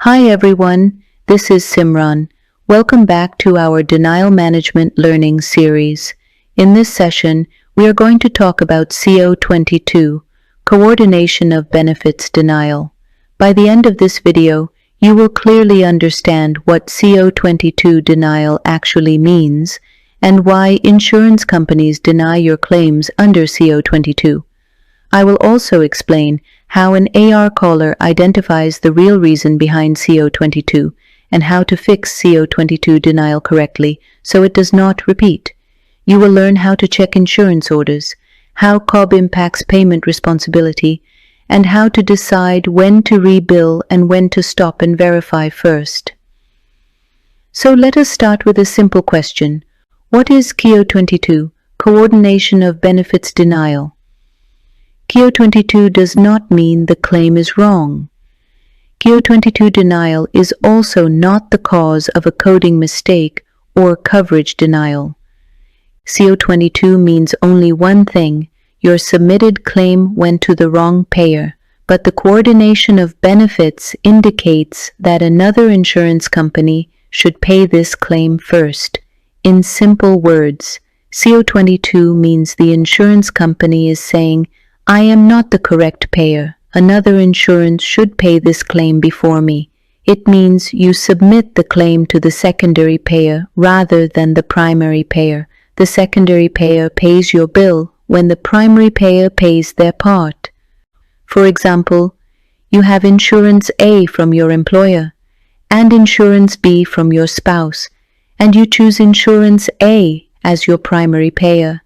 Hi everyone, this is Simran. Welcome back to our Denial Management Learning series. In this session, we are going to talk about CO-22, Coordination of Benefits Denial. By the end of this video, you will clearly understand what CO-22 denial actually means and why insurance companies deny your claims under CO-22. I will also explain how an AR caller identifies the real reason behind CO-22 and how to fix CO-22 denial correctly so it does not repeat. You will learn how to check insurance orders, how COB impacts payment responsibility, and how to decide when to rebill and when to stop and verify first. So let us start with a simple question. What is CO-22, Coordination of Benefits Denial? CO-22 does not mean the claim is wrong. CO-22 denial is also not the cause of a coding mistake or coverage denial. CO-22 means only one thing: your submitted claim went to the wrong payer, but the coordination of benefits indicates that another insurance company should pay this claim first. In simple words, CO-22 means the insurance company is saying, I am not the correct payer. Another insurance should pay this claim before me. It means you submit the claim to the secondary payer rather than the primary payer. The secondary payer pays your bill when the primary payer pays their part. For example, you have insurance A from your employer and insurance B from your spouse, and you choose insurance A as your primary payer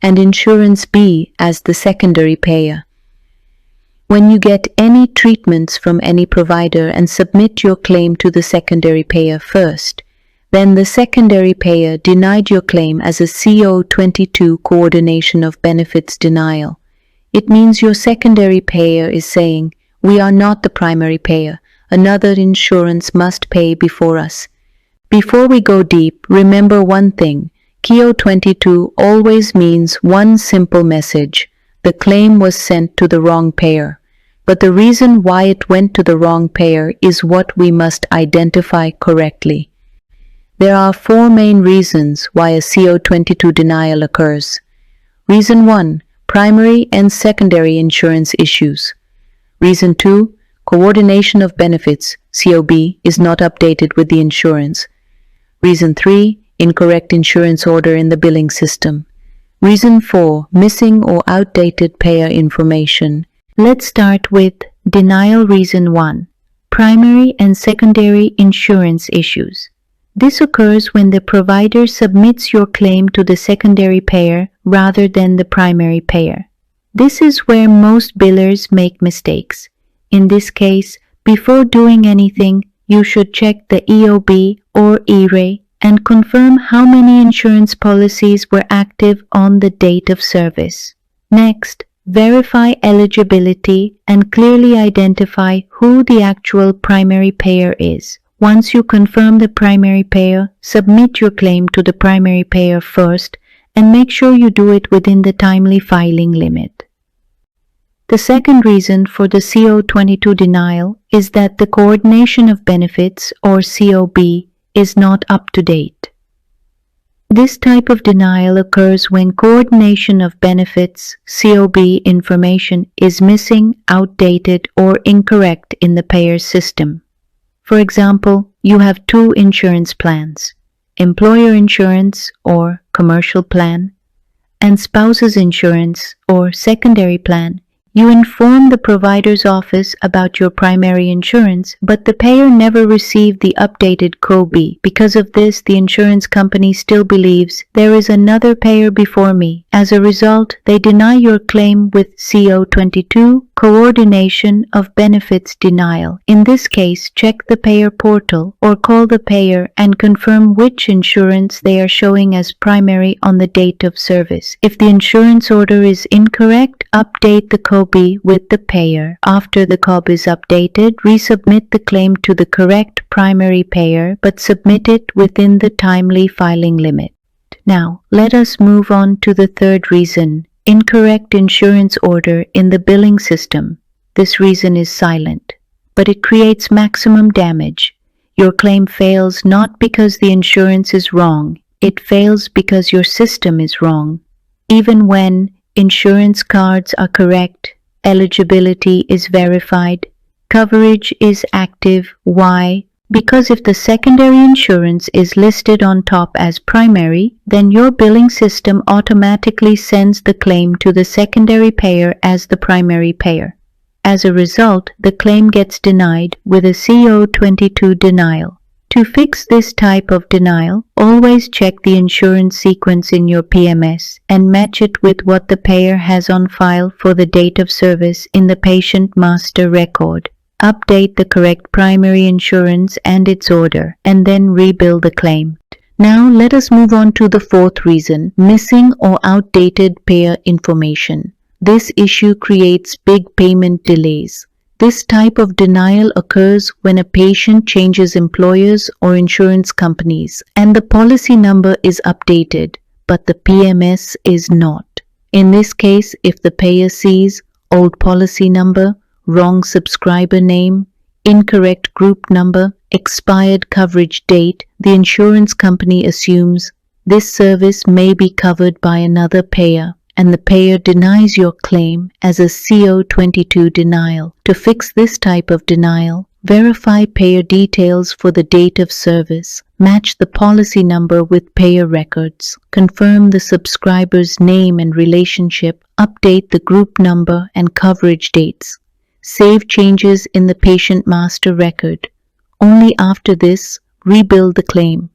and insurance B as the secondary payer. When you get any treatments from any provider and submit your claim to the secondary payer first, then the secondary payer denied your claim as a CO-22 coordination of benefits denial. It means your secondary payer is saying, we are not the primary payer. Another insurance must pay before us. Before we go deep, remember one thing. CO-22 always means one simple message: the claim was sent to the wrong payer. But the reason why it went to the wrong payer is what we must identify correctly. There are four main reasons why a CO-22 denial occurs. Reason 1, primary and secondary insurance issues. Reason 2, coordination of benefits, COB, is not updated with the insurance. Reason 3, incorrect insurance order in the billing system. Reason 4, missing or outdated payer information. Let's start with denial reason 1, primary and secondary insurance issues. This occurs when the provider submits your claim to the secondary payer rather than the primary payer. This is where most billers make mistakes. In this case, before doing anything, you should check the EOB or E-Ray and confirm how many insurance policies were active on the date of service. Next, verify eligibility and clearly identify who the actual primary payer is. Once you confirm the primary payer, submit your claim to the primary payer first and make sure you do it within the timely filing limit. The second reason for the CO-22 denial is that the coordination of benefits, or COB, is not up to date. This type of denial occurs when coordination of benefits, COB, information is missing, outdated, or incorrect in the payer's system. For example, you have two insurance plans, employer insurance or commercial plan, and spouse's insurance or secondary plan. You inform the provider's office about your primary insurance, but the payer never received the updated COB. Because of this, the insurance company still believes there is another payer before me. As a result, they deny your claim with CO-22, coordination of benefits denial. In this case, check the payer portal or call the payer and confirm which insurance they are showing as primary on the date of service. If the insurance order is incorrect, update the COB with the payer. After the COB is updated, resubmit the claim to the correct primary payer, but submit it within the timely filing limit. Now, let us move on to the third reason: incorrect insurance order in the billing system. This reason is silent. but it creates maximum damage. Your claim fails not because the insurance is wrong, it fails because your system is wrong. Even when insurance cards are correct, eligibility is verified, coverage is active. Why? Because if the secondary insurance is listed on top as primary, then your billing system automatically sends the claim to the secondary payer as the primary payer. As a result, the claim gets denied with a CO-22 denial. To fix this type of denial, always check the insurance sequence in your PMS and match it with what the payer has on file for the date of service in the patient master record. Update the correct primary insurance and its order, and then rebill the claim. Now let us move on to the fourth reason, missing or outdated payer information. This issue creates big payment delays. This type of denial occurs when a patient changes employers or insurance companies and the policy number is updated, but the PMS is not. In this case, if the payer sees old policy number, wrong subscriber name, incorrect group number, expired coverage date, the insurance company assumes this service may be covered by another payer, and the payer denies your claim as a CO-22 denial. To fix this type of denial, verify payer details for the date of service, match the policy number with payer records, confirm the subscriber's name and relationship, update the group number and coverage dates. Save changes in the patient master record. Only after this, rebill the claim.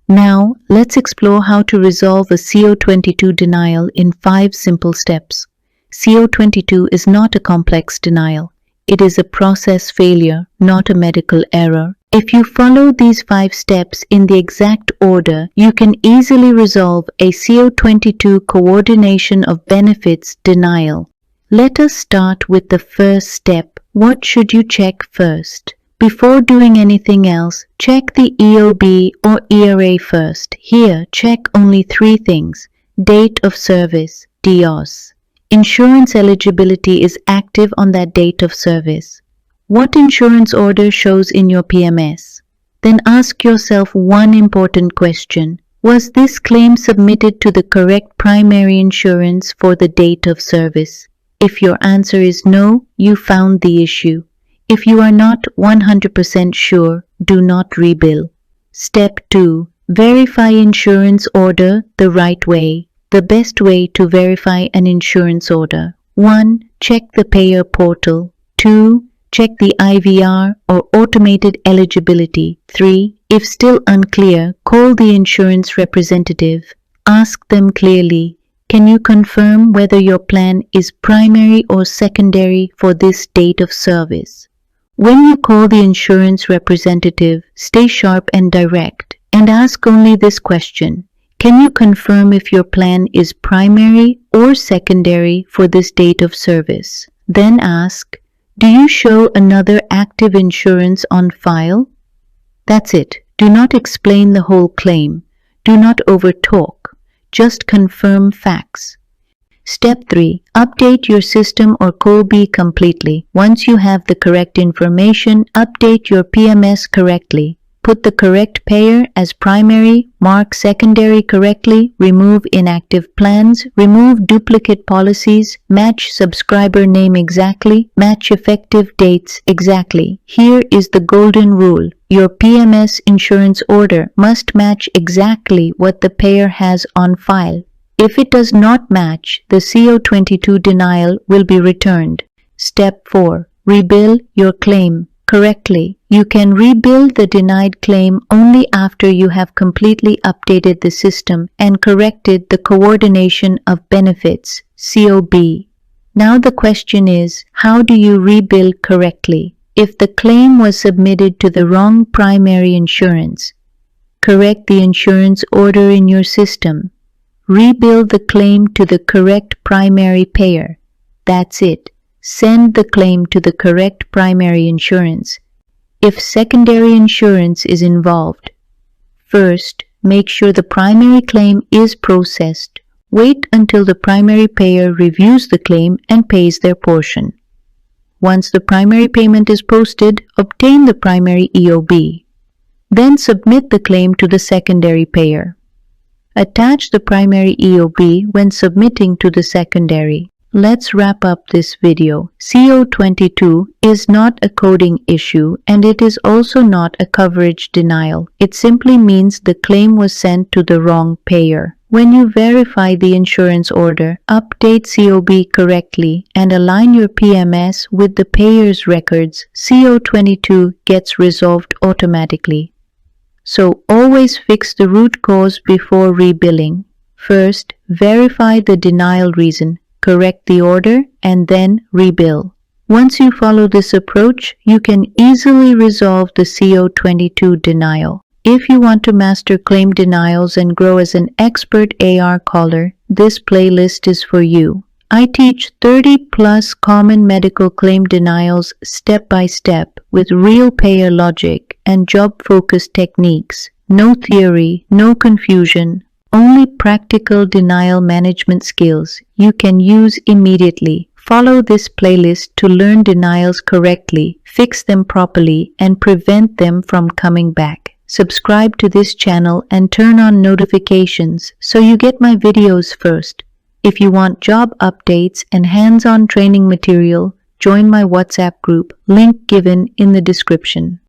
Now, let's explore how to resolve a CO-22 denial in 5 simple steps. CO-22 is not a complex denial. It is a process failure, not a medical error. If you follow these 5 steps in the exact order, you can easily resolve a CO-22 coordination of benefits denial. Let us start with the first step. What should you check first? Before doing anything else, check the EOB or ERA first. Here, check only 3 things. Date of service, DOS. Insurance eligibility is active on that date of service. What insurance order shows in your PMS? Then ask yourself one important question. Was this claim submitted to the correct primary insurance for the date of service? If your answer is no, you found the issue. If you are not 100% sure, do not rebill. Step 2. Verify insurance order the right way. The best way to verify an insurance order. 1. Check the payer portal. 2. Check the IVR or automated eligibility. 3. If still unclear, call the insurance representative. Ask them clearly. Can you confirm whether your plan is primary or secondary for this date of service? When you call the insurance representative, stay sharp and direct, and ask only this question. Can you confirm if your plan is primary or secondary for this date of service? Then ask, do you show another active insurance on file? That's it. Do not explain the whole claim. Do not overtalk. Just confirm facts. Step 3. Update your system or COB completely. Once you have the correct information, update your PMS correctly. Put the correct payer as primary, mark secondary correctly, remove inactive plans, remove duplicate policies, match subscriber name exactly, match effective dates exactly. Here is the golden rule. Your PMS insurance order must match exactly what the payer has on file. If it does not match, the CO-22 denial will be returned. Step 4. Rebill your claim correctly. You can rebill the denied claim only after you have completely updated the system and corrected the coordination of benefits, COB. Now the question is, how do you rebill correctly? If the claim was submitted to the wrong primary insurance, correct the insurance order in your system. Rebill the claim to the correct primary payer. That's it. Send the claim to the correct primary insurance. If secondary insurance is involved, first, make sure the primary claim is processed. Wait until the primary payer reviews the claim and pays their portion. Once the primary payment is posted, obtain the primary EOB. Then submit the claim to the secondary payer. Attach the primary EOB when submitting to the secondary. Let's wrap up this video. CO-22 is not a coding issue and it is also not a coverage denial. It simply means the claim was sent to the wrong payer. When you verify the insurance order, update COB correctly and align your PMS with the payer's records, CO-22 gets resolved automatically. So always fix the root cause before rebilling. First, verify the denial reason, correct the order, and then rebill. Once you follow this approach, you can easily resolve the CO-22 denial. If you want to master claim denials and grow as an expert AR caller, this playlist is for you. I teach 30+ common medical claim denials step by step with real payer logic and job-focused techniques. No theory, no confusion, only practical denial management skills you can use immediately. Follow this playlist to learn denials correctly, fix them properly, and prevent them from coming back. Subscribe to this channel and turn on notifications so you get my videos first. If you want job updates and hands-on training material, join my WhatsApp group, link given in the description.